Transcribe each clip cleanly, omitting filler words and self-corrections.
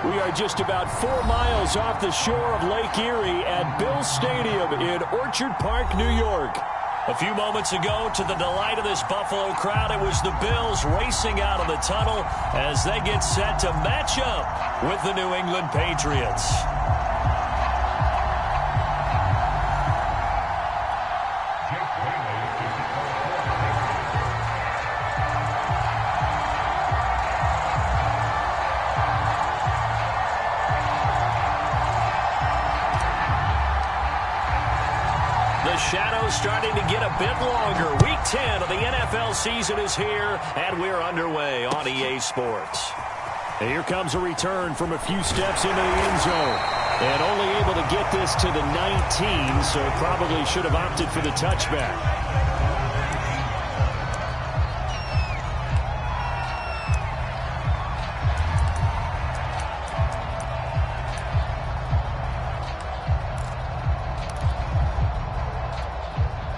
We are just about 4 miles off the shore of Lake Erie at Bill Stadium in Orchard Park, New York. A few moments ago, to the delight of this Buffalo crowd, it was the Bills racing out of the tunnel as they get set to match up with the New England Patriots. The shadow's starting to get a bit longer. Week 10 of the NFL season is here, and we're underway on EA Sports. And here comes a return from a few steps into the end zone. And only able to get this to the 19, so probably should have opted for the touchback.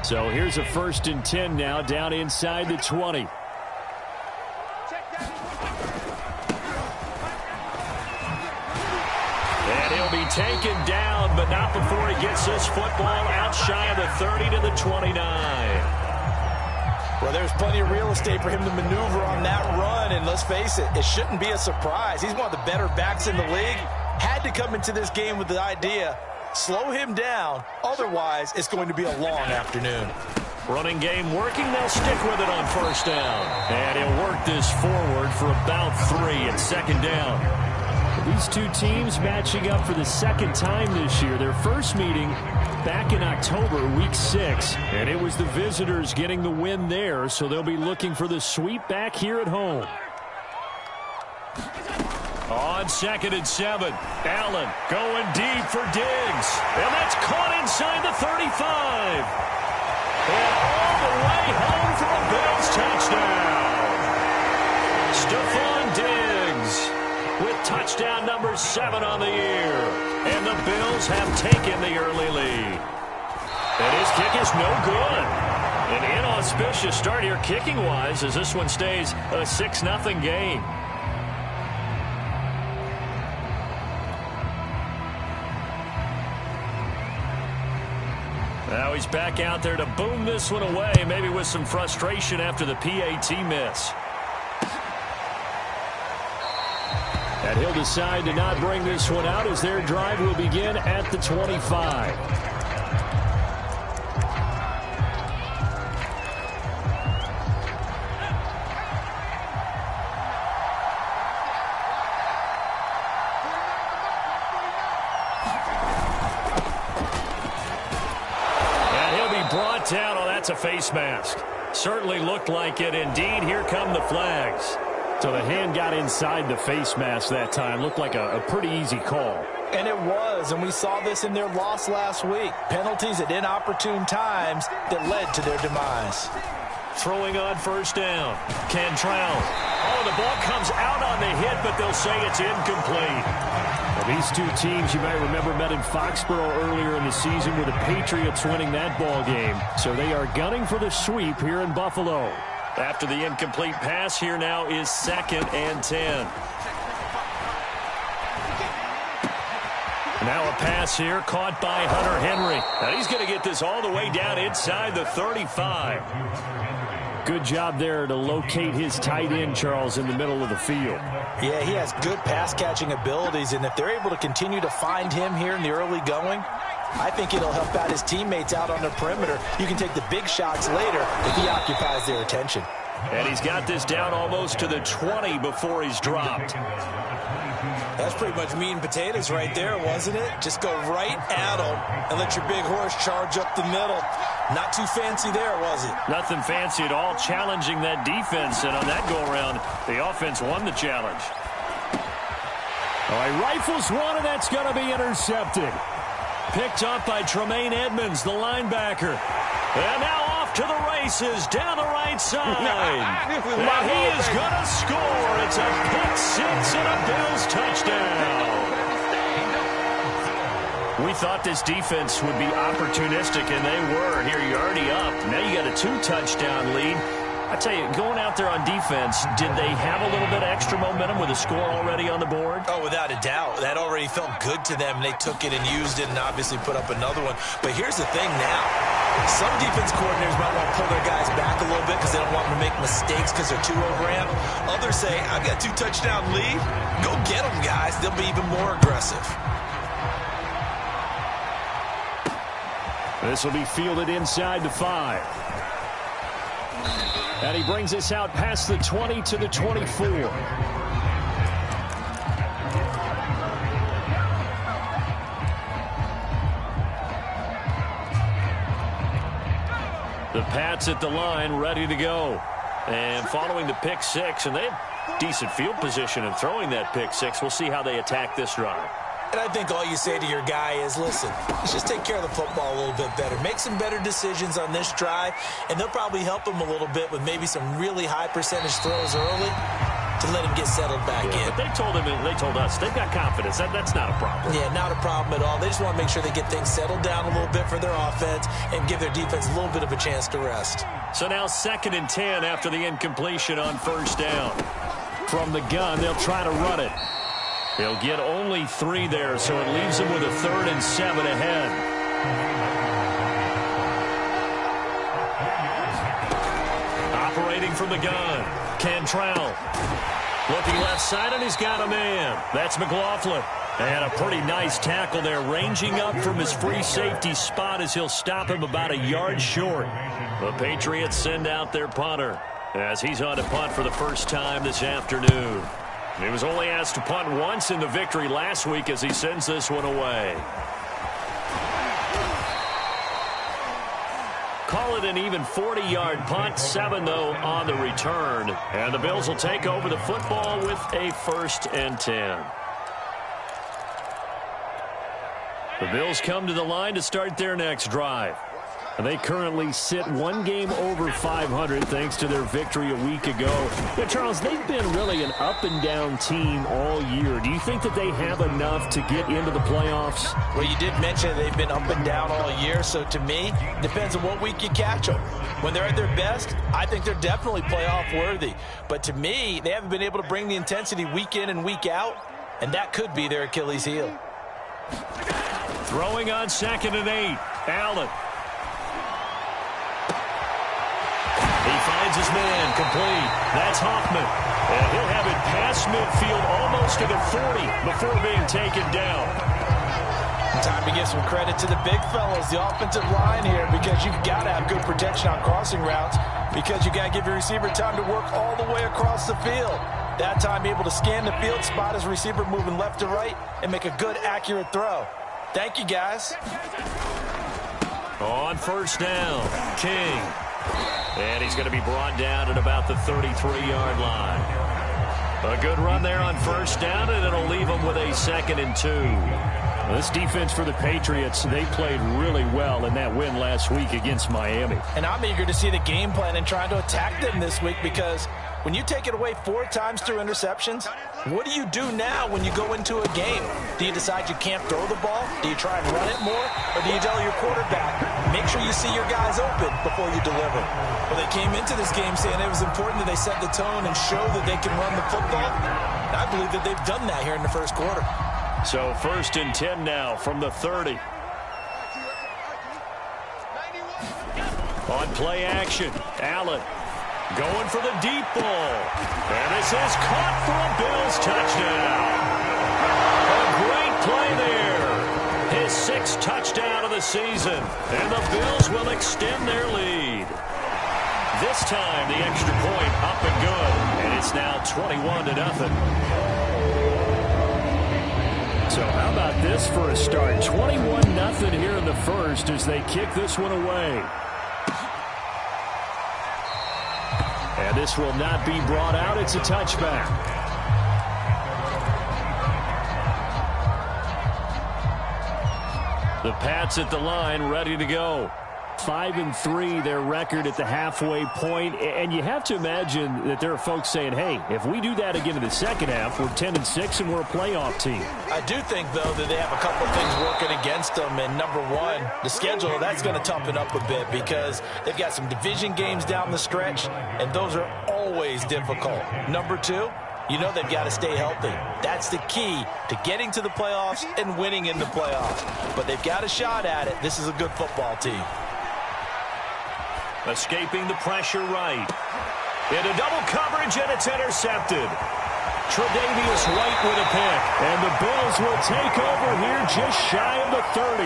So here's a 1st and 10 now down inside the 20. And he'll be taken down, but not before he gets this football out shy of the 30 to the 29. Well, there's plenty of real estate for him to maneuver on that run, and let's face it, it shouldn't be a surprise. He's one of the better backs in the league. Had to come into this game with the idea, slow him down, otherwise it's going to be a long afternoon. Running game working, they'll stick with it on 1st down. And he'll work this forward for about 3 and 2nd down. These two teams matching up for the 2nd time this year. Their first meeting back in October, week 6. And it was the visitors getting the win there, so they'll be looking for the sweep back here at home. On 2nd and 7, Allen going deep for Diggs. And that's caught inside the 35. And all the way home for a Bills touchdown. Stephon Diggs with touchdown number 7 on the year. And the Bills have taken the early lead. And his kick is no good. An inauspicious start here kicking-wise as this one stays a 6-0 game. Now he's back out there to boom this one away, maybe with some frustration after the PAT miss. And he'll decide to not bring this one out as their drive will begin at the 25. Down. Oh, that's a face mask. Certainly looked like it. Indeed, here come the flags. So the hand got inside the face mask that time. Looked like a pretty easy call. And it was, and we saw this in their loss last week. Penalties at inopportune times that led to their demise. Throwing on 1st down. Cantrell. Oh, the ball comes out on the hit, but they'll say it's incomplete. Well, these two teams, you might remember, met in Foxborough earlier in the season with the Patriots winning that ball game. So they are gunning for the sweep here in Buffalo. After the incomplete pass, here now is 2nd and 10. Now a pass here caught by Hunter Henry. Now he's going to get this all the way down inside the 35. Good job there to locate his tight end, Charles, in the middle of the field. Yeah, he has good pass-catching abilities, and if they're able to continue to find him here in the early going, I think it'll help out his teammates out on the perimeter. You can take the big shots later if he occupies their attention. And he's got this down almost to the 20 before he's dropped. That's pretty much meat and potatoes right there, wasn't it? Just go right at him and let your big horse charge up the middle. Not too fancy there, was it? Nothing fancy at all, challenging that defense. And on that go-around, the offense won the challenge. All right, rifles one, and that's going to be intercepted. Picked up by Tremaine Edmonds, the linebacker. And now off to the races down the right side. And he is going to score. It's a pick six and a Bills touchdown. We thought this defense would be opportunistic, and they were. Here you're already up. Now you got a 2-touchdown lead. I tell you, going out there on defense, did they have a little bit of extra momentum with a score already on the board? Oh, without a doubt. That already felt good to them. They took it and used it and obviously put up another one. But here's the thing now. Some defense coordinators might want to pull their guys back a little bit because they don't want them to make mistakes because they're too overamped. Others say, I've got 2 touchdown lead. Go get them, guys. They'll be even more aggressive. This will be fielded inside the 5. And he brings us out past the 20 to the 24. The Pats at the line, ready to go. And following the pick 6, and they have decent field position in throwing that pick 6. We'll see how they attack this drive. And I think all you say to your guy is, listen, let's just take care of the football a little bit better. Make some better decisions on this drive, and they'll probably help him a little bit with maybe some really high percentage throws early to let him get settled back in. But they told him, and they told us, they've got confidence. That's not a problem. Yeah, not a problem at all. They just want to make sure they get things settled down a little bit for their offense and give their defense a little bit of a chance to rest. So now 2nd and 10 after the incompletion on 1st down. From the gun, they'll try to run it. They'll get only 3 there, so it leaves them with a 3rd and 7 ahead. Operating from the gun, Cantrell. Looking left side, and he's got a man. That's McLaughlin. And a pretty nice tackle there, ranging up from his free safety spot as he'll stop him about a yard short. The Patriots send out their punter as he's on to punt for the first time this afternoon. He was only asked to punt once in the victory last week as he sends this one away. Call it an even 40-yard punt, 7, though, on the return. And the Bills will take over the football with a 1st and 10. The Bills come to the line to start their next drive. They currently sit 1 game over 500 thanks to their victory a week ago. Yeah, Charles, they've been really an up-and-down team all year. Do you think that they have enough to get into the playoffs? Well, you did mention they've been up and down all year, so to me, depends on what week you catch them. When they're at their best, I think they're definitely playoff worthy. But to me, they haven't been able to bring the intensity week in and week out, and that could be their Achilles heel. Throwing on 2nd and 8, Allen. He finds his man, complete. That's Hoffman. And he'll have it past midfield almost to the 40 before being taken down. Time to give some credit to the big fellas, the offensive line here, because you've got to have good protection on crossing routes because you got to give your receiver time to work all the way across the field. That time able to scan the field, spot his receiver moving left to right, and make a good, accurate throw. Thank you, guys. On 1st down, King. And he's going to be brought down at about the 33-yard line. A good run there on 1st down, and it'll leave him with a 2nd and 2. Well, this defense for the Patriots, they played really well in that win last week against Miami. And I'm eager to see the game plan and trying to attack them this week because when you take it away 4 times through interceptions, what do you do now when you go into a game? Do you decide you can't throw the ball? Do you try and run it more? Or do you tell your quarterback, make sure you see your guys open before you deliver? Well, they came into this game saying it was important that they set the tone and show that they can run the football. And I believe that they've done that here in the 1st quarter. So 1st and 10 now from the 30. On play action, Allen going for the deep ball. And this is caught for a Bills touchdown. A great play there. His 6th touchdown of the season. And the Bills will extend their lead. This time the extra point up and good. And it's now 21-0. So how about this for a start? 21-0 here in the 1st as they kick this one away. And this will not be brought out. It's a touchback. The Pats at the line, ready to go. 5-3, their record at the halfway point. And you have to imagine that there are folks saying, hey, if we do that again in the second half, we're 10-6 and we're a playoff team. I do think, though, that they have a couple of things working against them. And number one, the schedule, that's going to toughen up a bit because they've got some division games down the stretch, and those are always difficult. Number two, you know they've got to stay healthy. That's the key to getting to the playoffs and winning in the playoffs. But they've got a shot at it. This is a good football team. Escaping the pressure right. Into double coverage, and it's intercepted. Tre'Davious White with a pick. And the Bills will take over here just shy of the 30.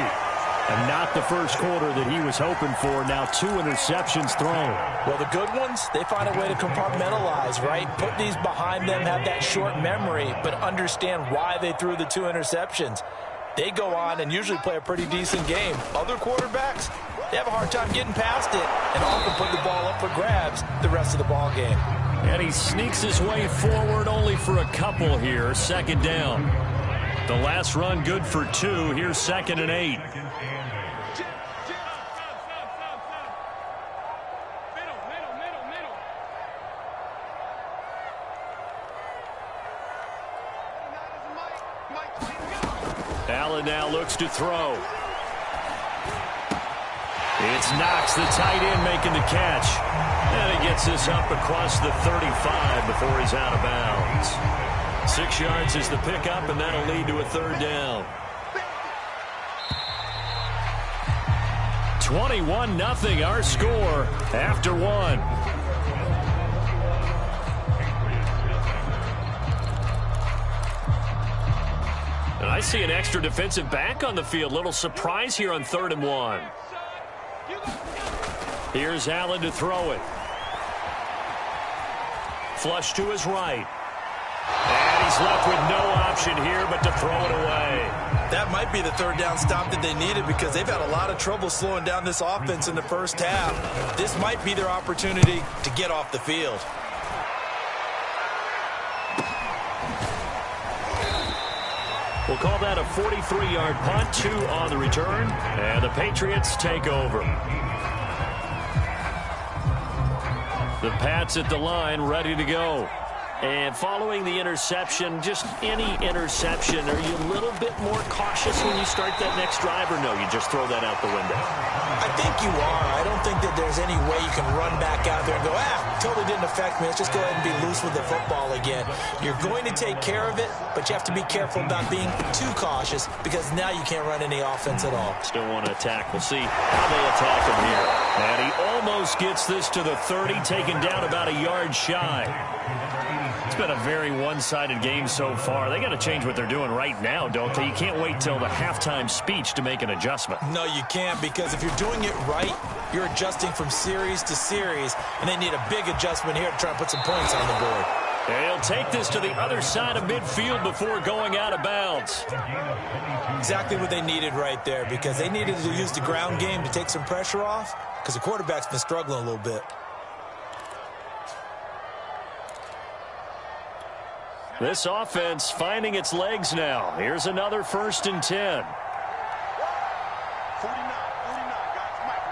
And not the first quarter that he was hoping for. Now 2 interceptions thrown. Well, the good ones, they find a way to compartmentalize, right? Put these behind them, have that short memory, but understand why they threw the 2 interceptions. They go on and usually play a pretty decent game. Other quarterbacks, they have a hard time getting past it and often put the ball up for grabs the rest of the ball game. And he sneaks his way forward only for a couple here. Second down. The last run good for 2. Here's 2nd and 8. Allen now looks to throw. It's Knox, the tight end, making the catch. And he gets this up across the 35 before he's out of bounds. 6 yards is the pickup, and that'll lead to a 3rd down. 21-0 our score after 1. And I see an extra defensive back on the field. Little surprise here on 3rd and 1. Here's Allen to throw it. Flush to his right. And he's left with no option here but to throw it away. That might be the 3rd down stop that they needed because they've had a lot of trouble slowing down this offense in the first half. This might be their opportunity to get off the field. We'll call that a 43-yard punt, 2 on the return, and the Patriots take over. The Pats at the line, ready to go. And following the interception, just any interception, are you a little bit more cautious when you start that next drive, or no, you just throw that out the window? I think you are. I don't think that there's any way you can run back out there and go, totally didn't affect me. Let's just go ahead and be loose with the football again. You're going to take care of it, but you have to be careful about being too cautious because now you can't run any offense at all. Still want to attack. We'll see how they attack him here. And he almost gets this to the 30, taken down about a yard shy. It's been a very one-sided game so far. They got to change what they're doing right now, don't they? You can't wait till the halftime speech to make an adjustment. No, you can't, because if you're doing it right, you're adjusting from series to series, and they need a big adjustment here to try and put some points on the board. And he'll take this to the other side of midfield before going out of bounds. Exactly what they needed right there, because they needed to use the ground game to take some pressure off, because the quarterback's been struggling a little bit. This offense finding its legs now. Here's another 1st and 10. 49, guys. Mike,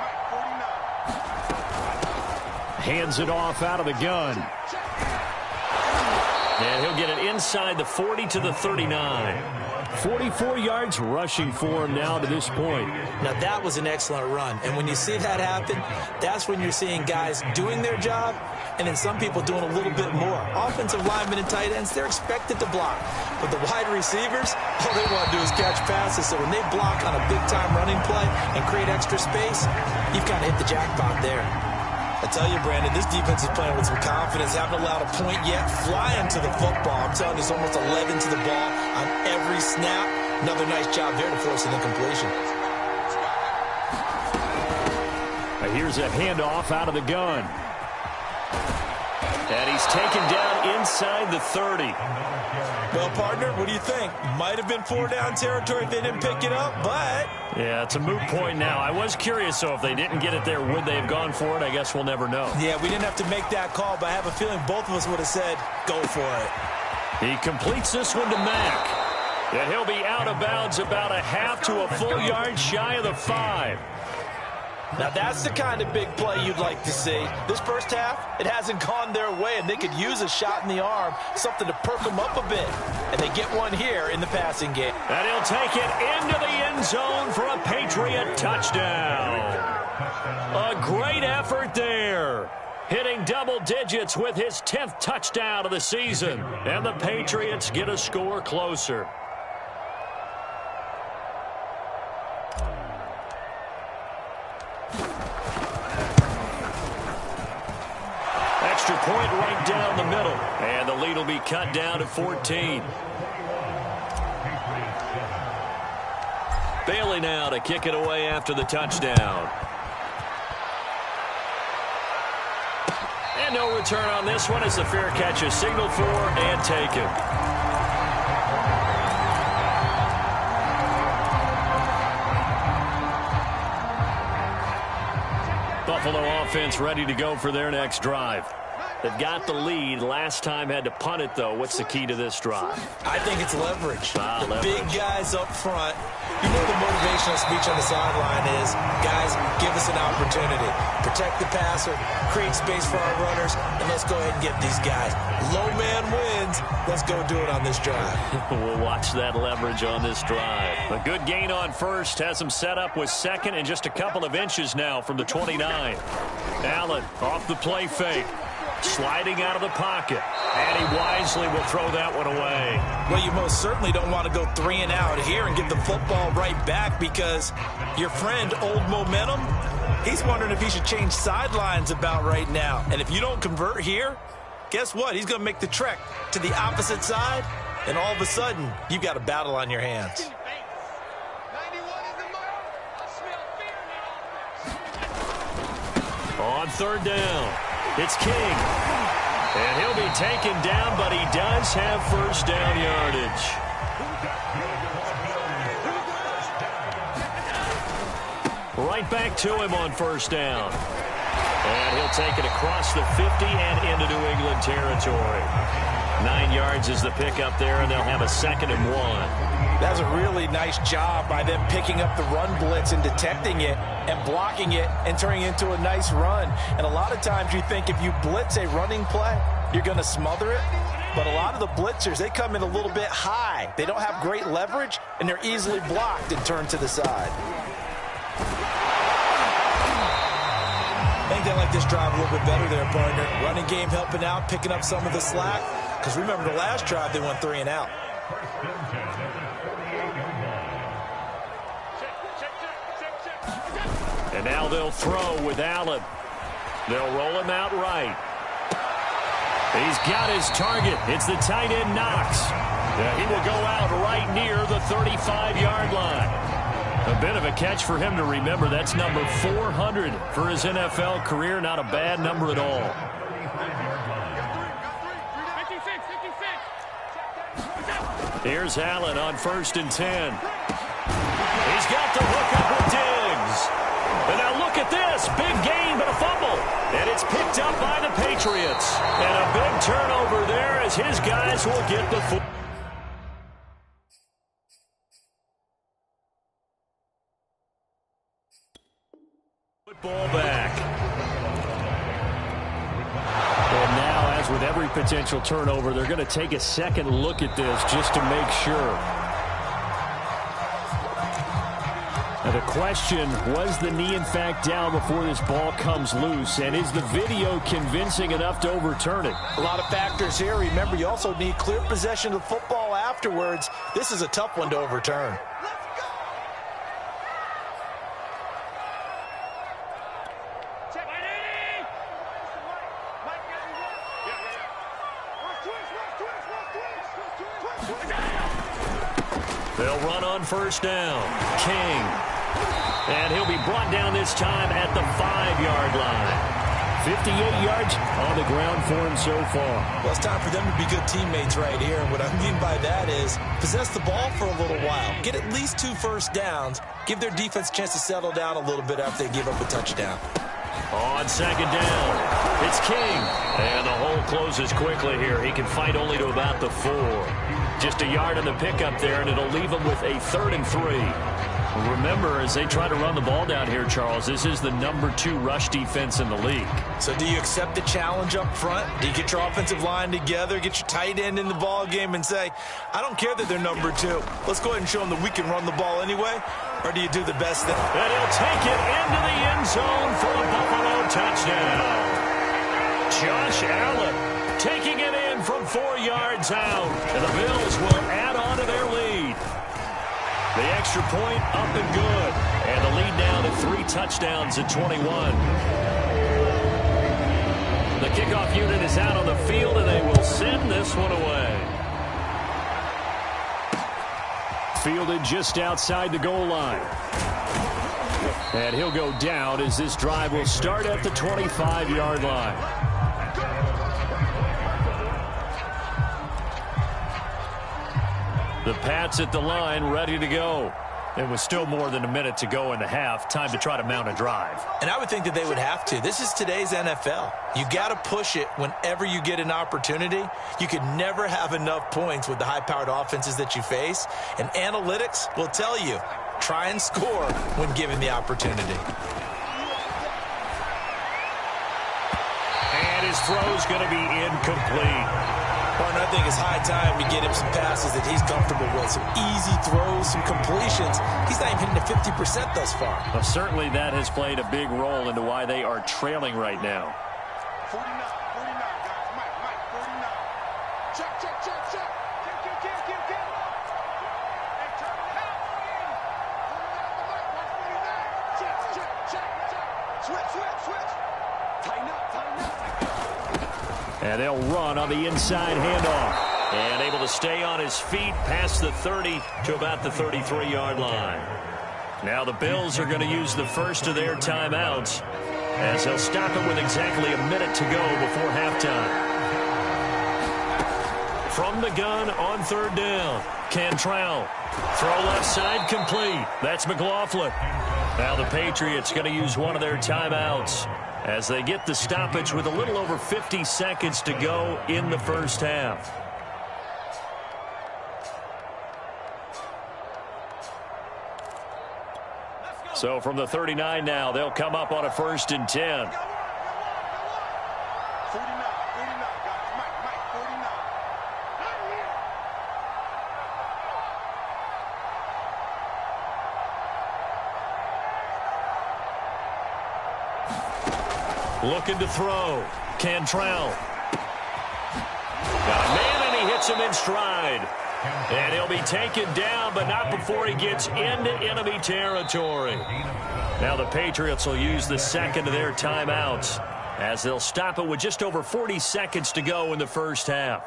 49. Hands it off out of the gun. And he'll get it inside the 40 to the 39. 44 yards rushing for him now to this point. Now, that was an excellent run. And when you see that happen, that's when you're seeing guys doing their job and then some people doing a little bit more. Offensive linemen and tight ends, they're expected to block. But the wide receivers, all they want to do is catch passes. So when they block on a big-time running play and create extra space, you've kind of hit the jackpot there. I tell you, Brandon, this defense is playing with some confidence. Haven't allowed a point yet. Flying to the football. I'm telling you, it's almost 11 to the ball on every snap. Another nice job there to force an incompletion. Here's a handoff out of the gun. And he's taken down inside the 30. Well, partner, what do you think? Might have been 4-down territory if they didn't pick it up, but... Yeah, it's a moot point now. I was curious, so if they didn't get it there, would they have gone for it? I guess we'll never know. Yeah, we didn't have to make that call, but I have a feeling both of us would have said, go for it. He completes this one to Mack. And he'll be out of bounds about a half to a full yard shy of the 5. Now that's the kind of big play you'd like to see. This first half, it hasn't gone their way, and they could use a shot in the arm, something to perk them up a bit. And they get one here in the passing game. And he'll take it into the end zone for a Patriot touchdown. A great effort there. Hitting double digits with his 10th touchdown of the season. And the Patriots get a score closer. Extra point right down the middle. And the lead will be cut down to 14. Bailey now to kick it away after the touchdown. And no return on this one as the fair catch is signaled for and taken. Buffalo offense ready to go for their next drive. They've got the lead. Last time had to punt it, though. What's the key to this drive? I think it's leverage. Leverage. Big guys up front. You know the motivational speech on the sideline is, guys, give us an opportunity. Protect the passer, create space for our runners, and let's go ahead and get these guys. Low man wins. Let's go do it on this drive. We'll watch that leverage on this drive. A good gain on first has him set up with second and just a couple of inches now from the 29. Allen off the play fake. Sliding out of the pocket. And he wisely will throw that one away. Well, you most certainly don't want to go 3 and out here and give the football right back because your friend, Old Momentum, he's wondering if he should change sidelines about right now. And if you don't convert here, guess what? He's going to make the trek to the opposite side, and all of a sudden, you've got a battle on your hands. On third down, it's King. And he'll be taken down, but he does have first down yardage. Right back to him on first down. And he'll take it across the 50 and into New England territory. 9 yards is the pickup there, and they'll have a 2nd and 1. That's a really nice job by them picking up the run blitz and detecting it and blocking it and turning it into a nice run. And a lot of times you think if you blitz a running play, you're going to smother it. But a lot of the blitzers, they come in a little bit high. They don't have great leverage, and they're easily blocked and turned to the side. I think they like this drive a little bit better there, partner. Running game helping out, picking up some of the slack. Because remember, the last drive, they went 3 and out. And now they'll throw with Allen. They'll roll him out right. He's got his target. It's the tight end Knox. He will go out right near the 35-yard line. A bit of a catch for him to remember. That's number 400 for his NFL career. Not a bad number at all. Here's Allen on 1st and 10. He's got the hook up with Diggs. And now look at this. Big gain, but a fumble. And it's picked up by the Patriots. And a big turnover there as his guys will get the football. Football back. And now, as with every potential turnover, they're going to take a second look at this just to make sure. Now the question, was the knee in fact down before this ball comes loose? And is the video convincing enough to overturn it? A lot of factors here. Remember, you also need clear possession of the football afterwards. This is a tough one to overturn. They'll run on first down. King. And he'll be brought down this time at the 5-yard line. 58 yards on the ground for him so far. Well, it's time for them to be good teammates right here. And what I mean by that is possess the ball for a little while. Get at least 2 first downs. Give their defense a chance to settle down a little bit after they give up a touchdown. On second down, it's King. And the hole closes quickly here. He can fight only to about the 4. Just a yard in the pickup there, and it'll leave him with a 3rd and 3. Remember, as they try to run the ball down here, Charles, this is the #2 rush defense in the league. So do you accept the challenge up front? Do you get your offensive line together, get your tight end in the ball game and say, I don't care that they're #2. Let's go ahead and show them that we can run the ball anyway? Or do you do the best thing? And he'll take it into the end zone for a Buffalo touchdown. Josh Allen taking it in from 4 yards out. And the Bills will add on to their lead. The extra point up and good. And the lead down to 3 touchdowns at 21. The kickoff unit is out on the field, and they will send this one away. Fielded just outside the goal line. And he'll go down as this drive will start at the 25-yard line. The Pats at the line, ready to go. It was still more than a minute to go in the half. Time to try to mount a drive. And I would think that they would have to. This is today's NFL. You got to push it whenever you get an opportunity. You could never have enough points with the high-powered offenses that you face. And analytics will tell you, try and score when given the opportunity. And his throw's going to be incomplete. Partner, I think it's high time to get him some passes that he's comfortable with. Some easy throws, some completions. He's not even hitting the 50% thus far. Well, certainly that has played a big role into why they are trailing right now. 49, guys. Mike, 49. Check. Kick. Hey, turn it out. Check. Switch. Tighten up. And they'll run on the inside handoff. And able to stay on his feet past the 30 to about the 33-yard line. Now the Bills are going to use the first of their timeouts as they'll stop it with exactly a minute to go before halftime. From the gun on 3rd down, Cantrell. Throw left side complete. That's McLaughlin. Now the Patriots going to use one of their timeouts as they get the stoppage with a little over 50 seconds to go in the first half. So from the 39 now, they'll come up on a 1st and 10. 49, guys. Mike, 49. Looking to throw. Cantrell. Got a man, and he hits him in stride. And he'll be taken down, but not before he gets into enemy territory. Now the Patriots will use the second of their timeouts as they'll stop it with just over 40 seconds to go in the first half.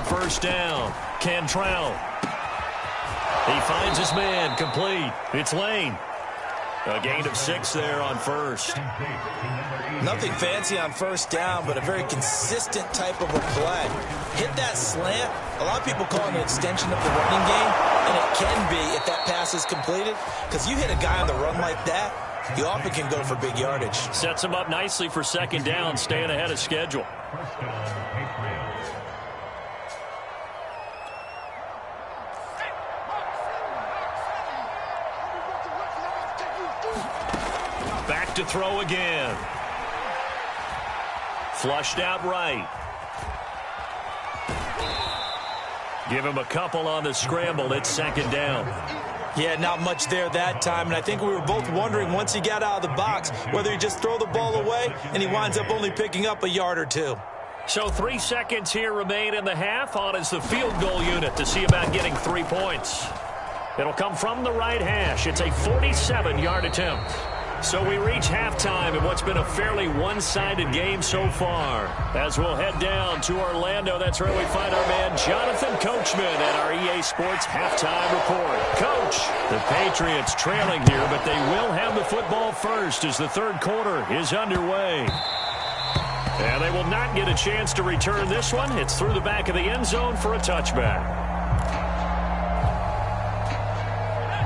First down, Cantrell. He finds his man, complete. It's Lane. A gain of 6 there on first. Nothing fancy on first down, but a very consistent type of a play. Hit that slant. A lot of people call it an extension of the running game, and it can be if that pass is completed, because you hit a guy on the run like that, you often can go for big yardage. Sets him up nicely for 2nd down, staying ahead of schedule. Back to throw again. Flushed out right. Give him a couple on the scramble. It's 2nd down. Yeah, not much there that time, and I think we were both wondering once he got out of the box whether he just throw the ball away and he winds up only picking up a yard or 2. So 3 seconds here remain in the half. On is the field goal unit to see about getting 3 points. It'll come from the right hash. It's a 47-yard attempt. So we reach halftime in what's been a fairly one-sided game so far. As we'll head down to Orlando, that's where we find our man Jonathan Coachman at our EA Sports Halftime Report. Coach, the Patriots trailing here, but they will have the football first as the 3rd quarter is underway. And they will not get a chance to return this one. It's through the back of the end zone for a touchback.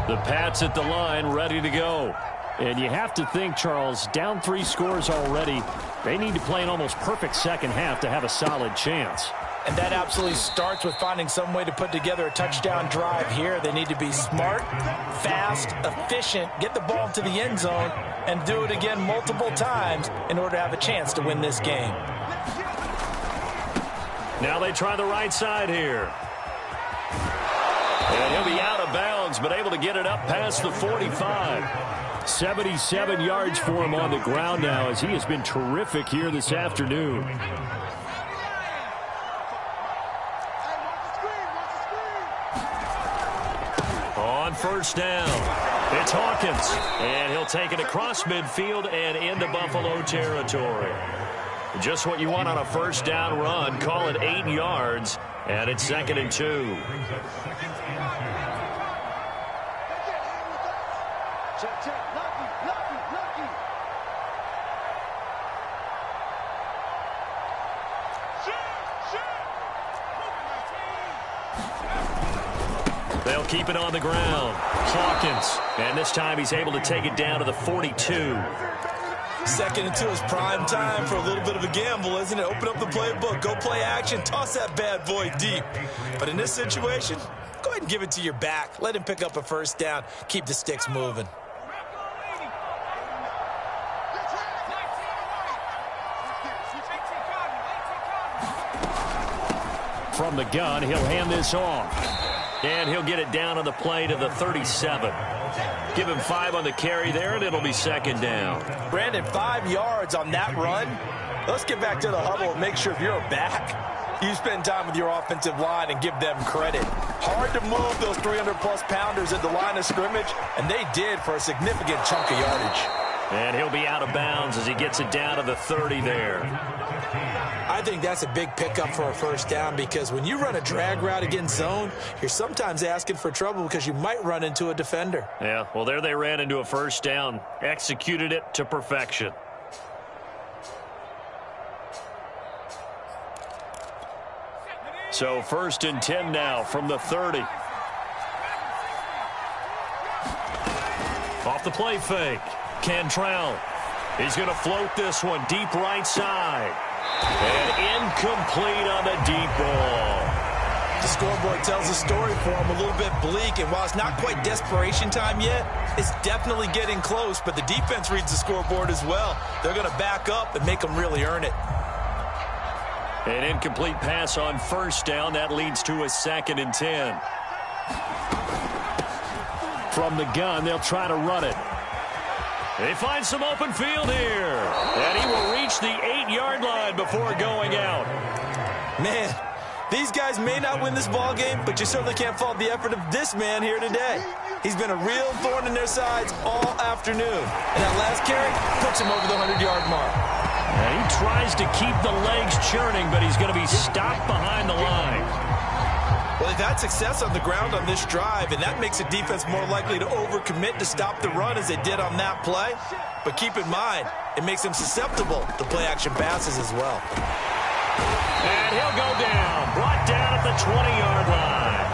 The Pats at the line, ready to go. And you have to think, Charles, down 3 scores already. They need to play an almost perfect second half to have a solid chance. And that absolutely starts with finding some way to put together a touchdown drive here. They need to be smart, fast, efficient, get the ball to the end zone, and do it again multiple times in order to have a chance to win this game. Now they try the right side here. And he'll be out of bounds, but able to get it up past the 45. 77 yards for him on the ground now, as he has been terrific here this afternoon. On first down, it's Hawkins, and he'll take it across midfield and into Buffalo territory. Just what you want on a first down run. Call it 8 yards, and it's 2nd and 2. Check, check. Lucky. They'll keep it on the ground. Hawkins, and this time he's able to take it down to the 42. 2nd and 2 is prime time for a little bit of a gamble, isn't it? Open up the playbook, go play action, toss that bad boy deep. But in this situation, go ahead and give it to your back. Let him pick up a first down. Keep the sticks moving. From the gun, he'll hand this off. And he'll get it down on the play to the 37. Give him 5 on the carry there, and it'll be 2nd down. Brandon, 5 yards on that run. Let's get back to the huddle and make sure if you're a back, you spend time with your offensive line and give them credit. Hard to move those 300-plus pounders at the line of scrimmage, and they did for a significant chunk of yardage. And he'll be out of bounds as he gets it down to the 30 there. I think that's a big pickup for a first down, because when you run a drag route against zone, you're sometimes asking for trouble because you might run into a defender. Yeah, well, there they ran into a first down. Executed it to perfection. So 1st and 10 now from the 30. Off the play fake. Cantrell. He's going to float this one deep right side. And incomplete on the deep ball. The scoreboard tells a story for him, a little bit bleak, and while it's not quite desperation time yet, it's definitely getting close, but the defense reads the scoreboard as well. They're going to back up and make them really earn it. An incomplete pass on first down. That leads to a 2nd and 10. From the gun, they'll try to run it. They find some open field here. And he will reach the 8-yard line before going out. Man, these guys may not win this ball game, but you certainly can't fault the effort of this man here today. He's been a real thorn in their sides all afternoon. And that last carry puts him over the 100-yard mark. And he tries to keep the legs churning, but he's going to be stopped behind the line. Well, they've had success on the ground on this drive, and that makes a defense more likely to overcommit to stop the run as they did on that play. But keep in mind, it makes them susceptible to play-action passes as well. And he'll go down, brought down at the 20-yard line.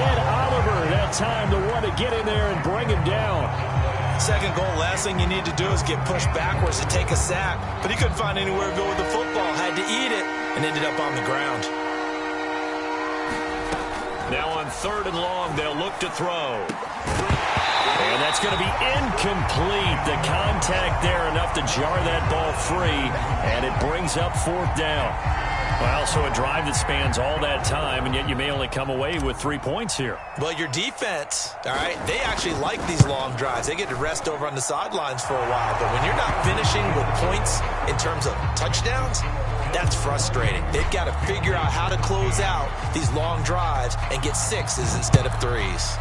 Ed Oliver had time to want to get in there and bring him down. Second goal, last thing you need to do is get pushed backwards to take a sack. But he couldn't find anywhere to go with the football, had to eat it, and ended up on the ground. Now on 3rd and long, they'll look to throw. And that's going to be incomplete. The contact there enough to jar that ball free, and it brings up 4th down. Well, so a drive that spans all that time, and yet you may only come away with 3 points here. Well, your defense, all right, they actually like these long drives. They get to rest over on the sidelines for a while. But when you're not finishing with points in terms of touchdowns, that's frustrating. They've got to figure out how to close out these long drives and get 6s instead of 3s.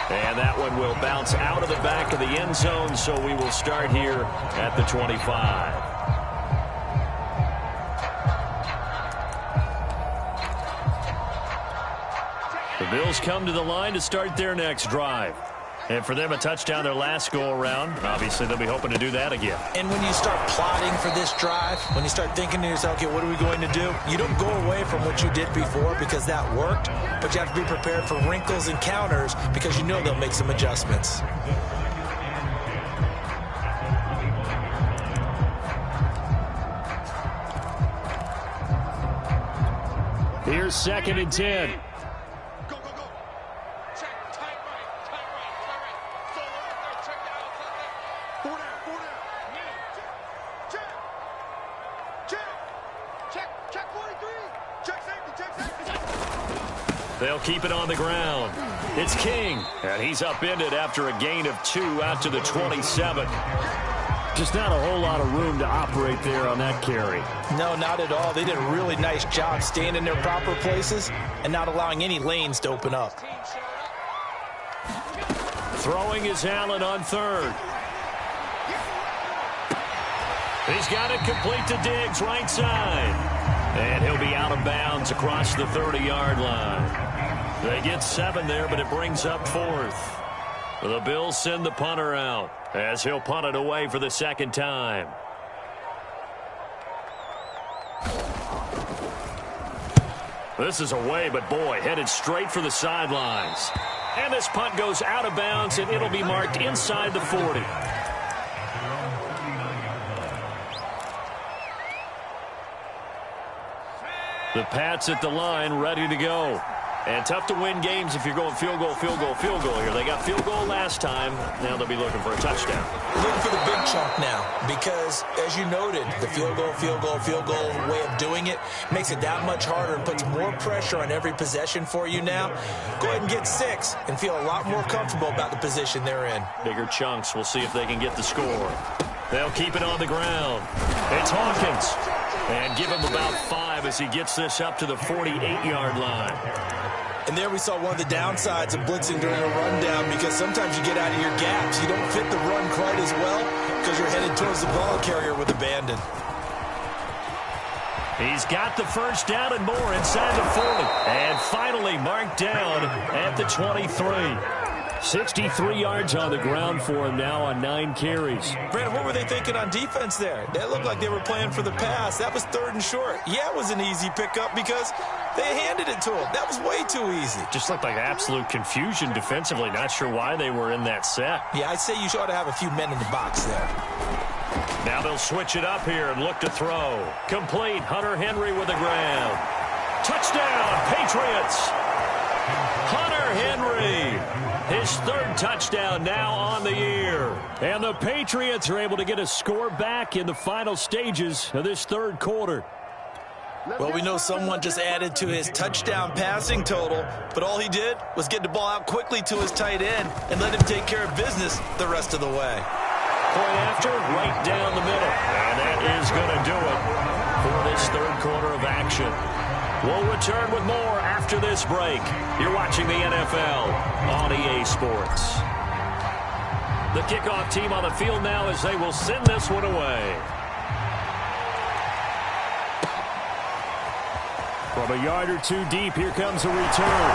And that one will bounce out of the back of the end zone, so we will start here at the 25. The Bills come to the line to start their next drive. And for them, a touchdown their last go-around. Obviously, they'll be hoping to do that again. And when you start plotting for this drive, when you start thinking to yourself, okay, what are we going to do? You don't go away from what you did before because that worked, but you have to be prepared for wrinkles and counters because you know they'll make some adjustments. Here's 2nd and 10. They'll keep it on the ground. It's King, and he's upended after a gain of 2 out to the 27. Just not a whole lot of room to operate there on that carry. No, not at all. They did a really nice job staying in their proper places and not allowing any lanes to open up. Throwing is Allen on 3rd. He's got it complete to Diggs, right side. And he'll be out of bounds across the 30-yard line. They get 7 there, but it brings up 4th. The Bills send the punter out as he'll punt it away for the 2nd time. This is away, but boy, headed straight for the sidelines. And this punt goes out of bounds, and it'll be marked inside the 40. The Pats at the line, ready to go. And tough to win games if you're going field goal, field goal, field goal here. They got field goal last time. Now they'll be looking for a touchdown. Looking for the big chunk now because, as you noted, the field goal, field goal, field goal way of doing it makes it that much harder and puts more pressure on every possession for you now. Go ahead and get 6 and feel a lot more comfortable about the position they're in. Bigger chunks. We'll see if they can get the score. They'll keep it on the ground. It's Hawkins. And give him about 5 as he gets this up to the 48-yard line. And there we saw one of the downsides of blitzing during a rundown because sometimes you get out of your gaps. You don't fit the run quite as well because you're headed towards the ball carrier with abandon. He's got the first down and more inside the 40. And finally marked down at the 23. 63 yards on the ground for him now on 9 carries. Brandon, what were they thinking on defense there? They looked like they were playing for the pass. That was 3rd and short. Yeah, it was an easy pickup because they handed it to him. That was way too easy. Just looked like absolute confusion defensively. Not sure why they were in that set. Yeah, I'd say you ought to have a few men in the box there. Now they'll switch it up here and look to throw. Complete. Hunter Henry with the ground. Touchdown, Patriots. Hunter Henry. His 3rd touchdown now on the year. And the Patriots are able to get a score back in the final stages of this 3rd quarter. Well, we know someone just added to his touchdown passing total, but all he did was get the ball out quickly to his tight end and let him take care of business the rest of the way. Point after, right down the middle. And that is going to do it for this 3rd quarter of action. We'll return with more after this break. You're watching the NFL on EA Sports. The kickoff team on the field now as they will send this one away. From a yard or 2 deep, here comes a return.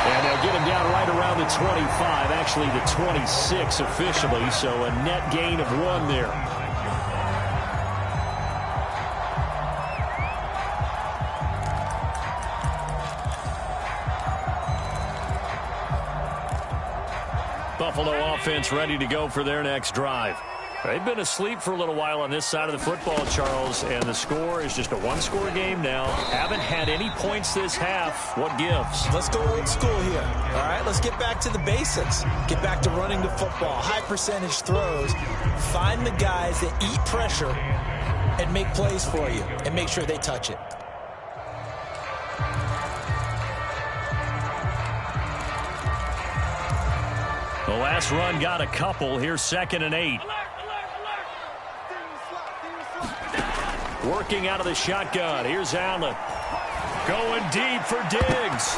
And they'll get him down right around the 25, actually the 26 officially, so a net gain of 1 there. Buffalo offense ready to go for their next drive. They've been asleep for a little while on this side of the football, Charles, and the score is just a 1-score game now. Haven't had any points this half. What gives? Let's go old school here. All right, let's get back to the basics. Get back to running the football, high percentage throws. Find the guys that eat pressure and make plays for you and make sure they touch it. The last run got a couple. Here's 2nd and 8. Working out of the shotgun. Here's Allen. Going deep for Diggs.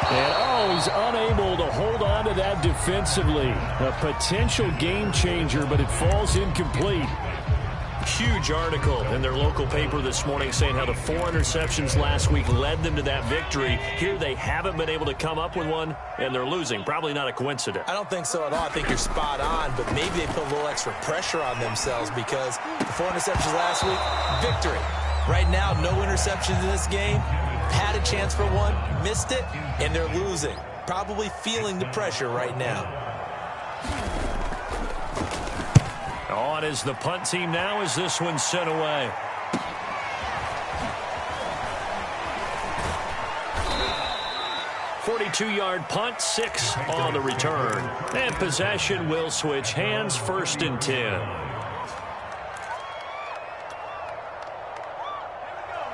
And, he's unable to hold on to that defensively. A potential game changer, but it falls incomplete. Huge article in their local paper this morning saying how the 4 interceptions last week led them to that victory. Here they haven't been able to come up with one, and they're losing. Probably not a coincidence. I don't think so at all. I think you're spot on, but maybe they put a little extra pressure on themselves because the 4 interceptions last week, victory. Right now, no interceptions in this game. Had a chance for one, missed it, and they're losing. Probably feeling the pressure right now. On is the punt team now as this one's sent away. "42-yard punt, 6 on the return. And possession will switch hands, 1st and 10.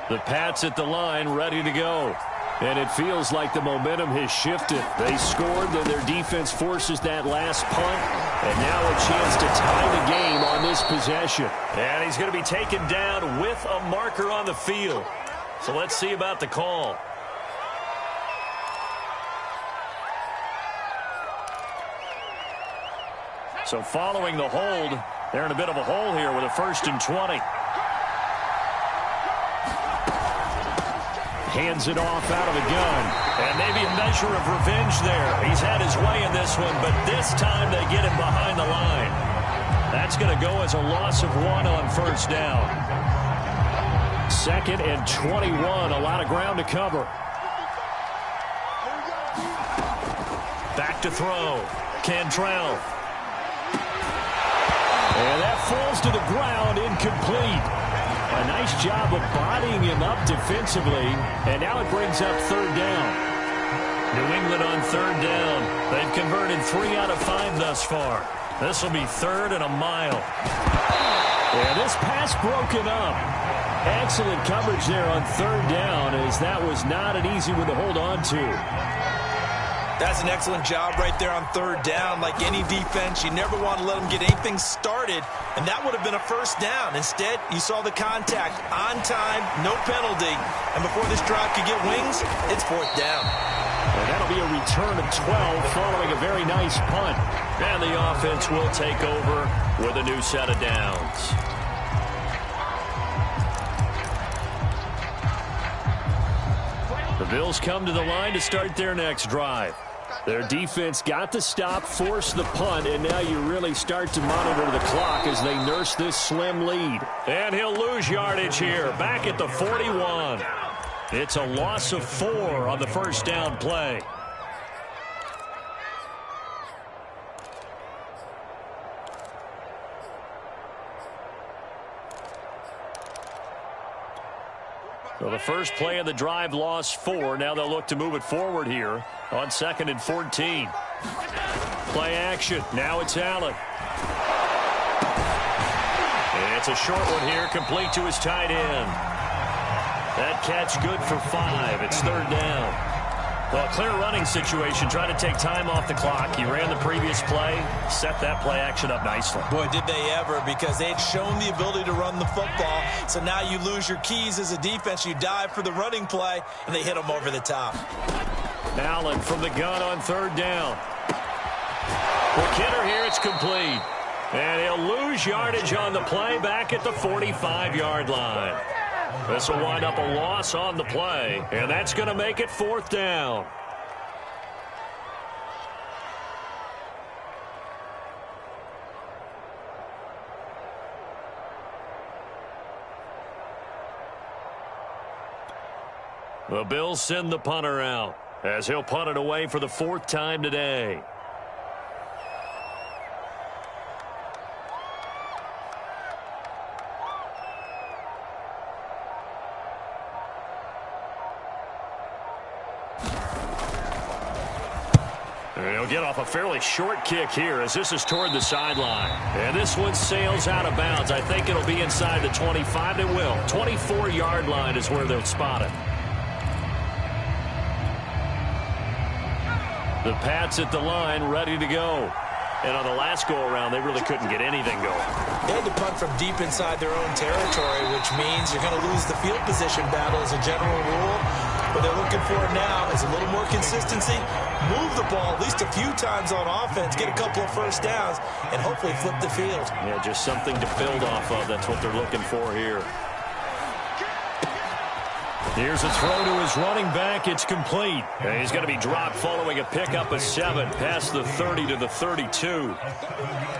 The Pats at the line, ready to go. And it feels like the momentum has shifted. They scored, then their defense forces that last punt. And now a chance to tie the game on this possession. And he's going to be taken down with a marker on the field. So let's see about the call. So following the hold, they're in a bit of a hole here with a 1st and 20. Hands it off out of the gun. And maybe a measure of revenge there. He's had his way in this one, but this time they get him behind the line. That's going to go as a loss of 1 on 1st down. 2nd and 21. A lot of ground to cover. Back to throw. Cantrell. And that falls to the ground, incomplete. A nice job of bodying him up defensively, and now it brings up 3rd down. New England on 3rd down. They've converted 3 out of 5 thus far. This will be 3rd and a mile. And this pass broken up. Excellent coverage there on 3rd down, as that was not an easy one to hold on to. That's an excellent job right there on 3rd down. Like any defense, you never want to let them get anything started, and that would have been a 1st down. Instead, you saw the contact on time, no penalty, and before this drive could get wings, it's 4th down. And that'll be a return of 12 following a very nice punt. And the offense will take over with a new set of downs. The Bills come to the line to start their next drive. Their defense got the stop, forced the punt, and now you really start to monitor the clock as they nurse this slim lead. And he'll lose yardage here, back at the 41. It's a loss of 4 on the 1st down play. So the first play of the drive lost 4. Now they'll look to move it forward here on 2nd and 14. Play action. Now it's Allen. And it's a short one here, complete to his tight end. That catch good for 5. It's 3rd down. Well, clear running situation, trying to take time off the clock. He ran the previous play, set that play action up nicely. Boy, did they ever, because they'd shown the ability to run the football. So now you lose your keys as a defense. You dive for the running play, and they hit them over the top. Allen from the gun on 3rd down. For Kidder here, it's complete. And he'll lose yardage on the play back at the 45-yard line. This will wind up a loss on the play, and that's going to make it 4th down. The Bills send the punter out as he'll punt it away for the 4th time today. He'll get off a fairly short kick here as this is toward the sideline. And this one sails out of bounds. I think it'll be inside the 25. It will. 24-yard line is where they'll spot it. The Pats at the line, ready to go. And on the last go-around, they really couldn't get anything going. They had to punt from deep inside their own territory, which means you're going to lose the field position battle as a general rule. What they're looking for now is a little more consistency, move the ball at least a few times on offense, get a couple of first downs, and hopefully flip the field. Yeah, just something to build off of. That's what they're looking for here. Here's a throw to his running back. It's complete. And he's going to be dropped following a pickup of 7 past the 30 to the 32.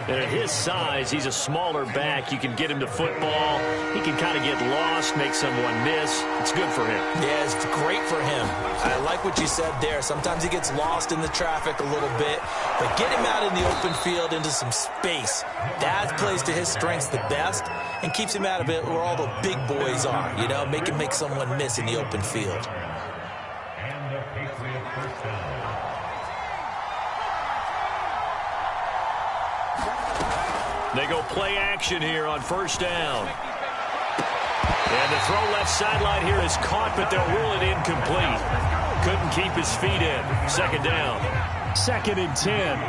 And at his size, he's a smaller back. You can get him to football. He can kind of get lost, make someone miss. It's good for him. Yeah, it's great for him. I like what you said there. Sometimes he gets lost in the traffic a little bit, but get him out in the open field into some space. That plays to his strengths the best and keeps him out of it where all the big boys are. You know, make him make someone miss in the open field. They go play action here on first down. And the throw left sideline here is caught, but they'll rule it incomplete. Couldn't keep his feet in. Second down. 2nd and 10.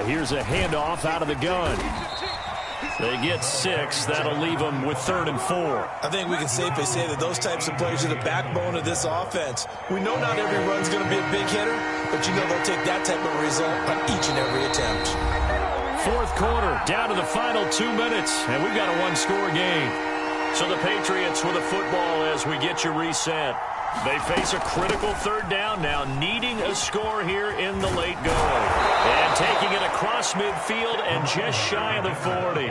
Here's a handoff out of the gun. They get 6. That'll leave them with 3rd and 4. I think we can safely say that those types of players are the backbone of this offense. We know not every run's going to be a big hitter, but you know they'll take that type of result on each and every attempt. 4th quarter, down to the final 2 minutes, and we've got a one-score game. So the Patriots with a football as we get you reset. They face a critical 3rd down now, needing a score here in the late going. And taking it across midfield and just shy of the 40.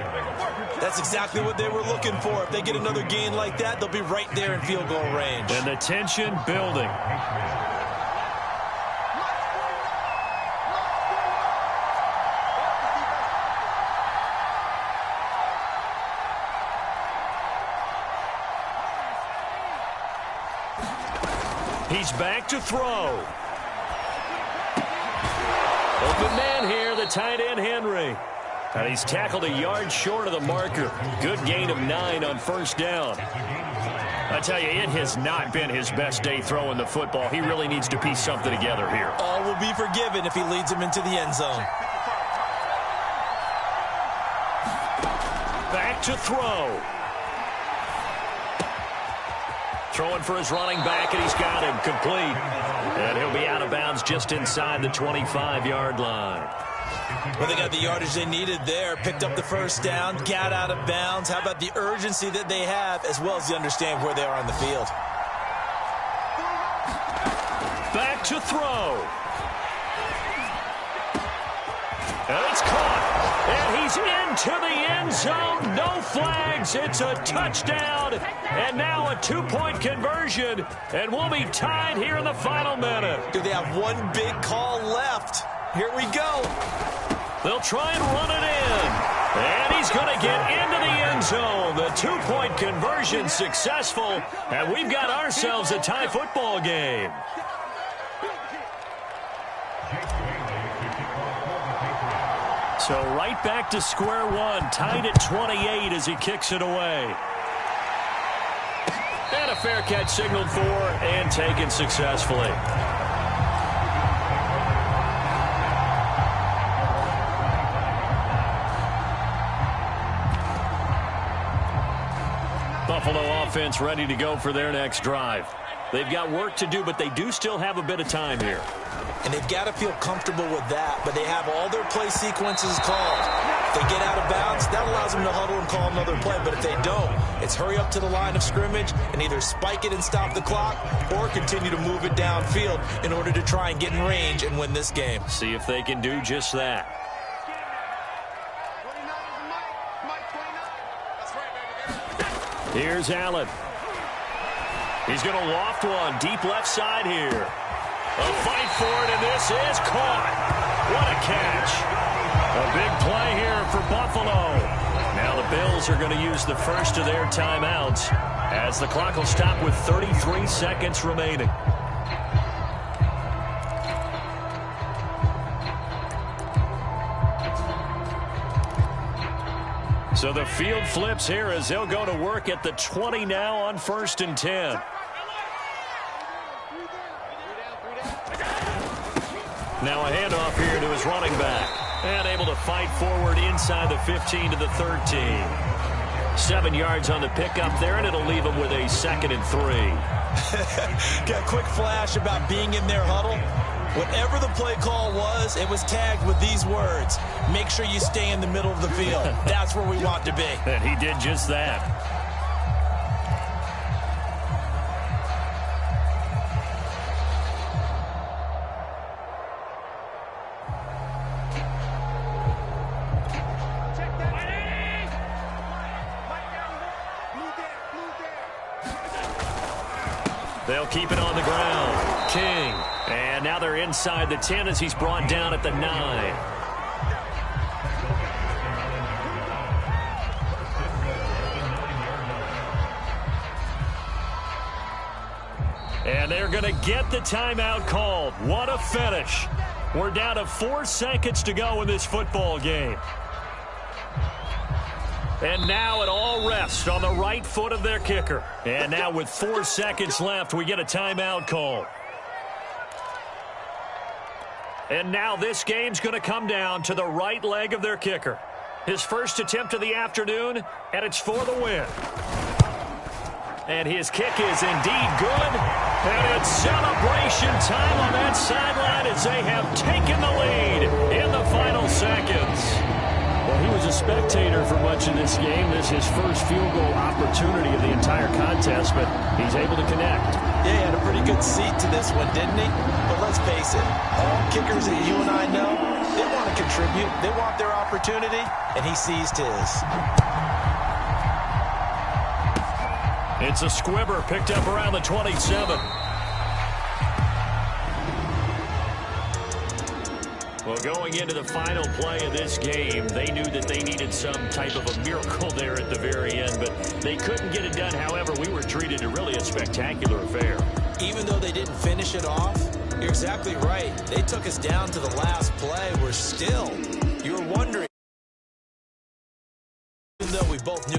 That's exactly what they were looking for. If they get another gain like that, they'll be right there in field goal range. And the tension building. He's back to throw. Open man here, the tight end, Henry. And he's tackled a yard short of the marker. Good gain of 9 on first down. I tell you, it has not been his best day throwing the football. He really needs to piece something together here. All will be forgiven if he leads him into the end zone. Back to throw. Throwing for his running back, and he's got him complete. And he'll be out of bounds just inside the 25-yard line. Well, they got the yardage they needed there. Picked up the first down, got out of bounds. How about the urgency that they have, as well as the understand where they are on the field. Back to throw. And it's caught. And he's into the end zone. No flags. It's a touchdown. And now a 2-point conversion. And we'll be tied here in the final minute. Do they have one big call left? Here we go. They'll try and run it in. And he's going to get into the end zone. The 2-point conversion successful. And we've got ourselves a tie football game. So right back to square one, tied at 28 as he kicks it away. And a fair catch signaled for and taken successfully. Buffalo offense ready to go for their next drive. They've got work to do, but they do still have a bit of time here. And they've got to feel comfortable with that, but they have all their play sequences called. If they get out of bounds, that allows them to huddle and call another play, but if they don't, it's hurry up to the line of scrimmage and either spike it and stop the clock or continue to move it downfield in order to try and get in range and win this game. See if they can do just that. Here's Allen. He's going to loft one deep left side here. A fight for it, and this is caught. What a catch. A big play here for Buffalo. Now the Bills are going to use the first of their timeouts as the clock will stop with 33 seconds remaining. So the field flips here as they'll go to work at the 20 now on 1st and 10. Now a handoff here to his running back. And able to fight forward inside the 15 to the 13. 7 yards on the pickup there, and it'll leave him with a 2nd and 3. Got a quick flash about being in their huddle. Whatever the play call was, it was tagged with these words: make sure you stay in the middle of the field. That's where we want to be. And he did just that. They'll keep it on the ground. King. And now they're inside the 10 as he's brought down at the 9. And they're going to get the timeout called. What a finish. We're down to 4 seconds to go in this football game. And now it all rests on the right foot of their kicker. And now with 4 seconds left, we get a timeout call. And now this game's going to come down to the right leg of their kicker. His first attempt of the afternoon, and it's for the win. And his kick is indeed good. And it's celebration time on that sideline as they have taken the lead in the final seconds. Well, he was a spectator for much of this game. This is his first field goal opportunity of the entire contest, but he's able to connect. Yeah, he had a pretty good seat to this one, didn't he? But let's face it, all kickers that you and I know, they want to contribute. They want their opportunity, and he seized his. It's a squibber picked up around the 27. Well, going into the final play of this game, they knew that they needed some type of a miracle there at the very end, but they couldn't get it done. However, we were treated to really a spectacular affair. Even though they didn't finish it off, you're exactly right. They took us down to the last play. We're still, you're wondering, even though we both knew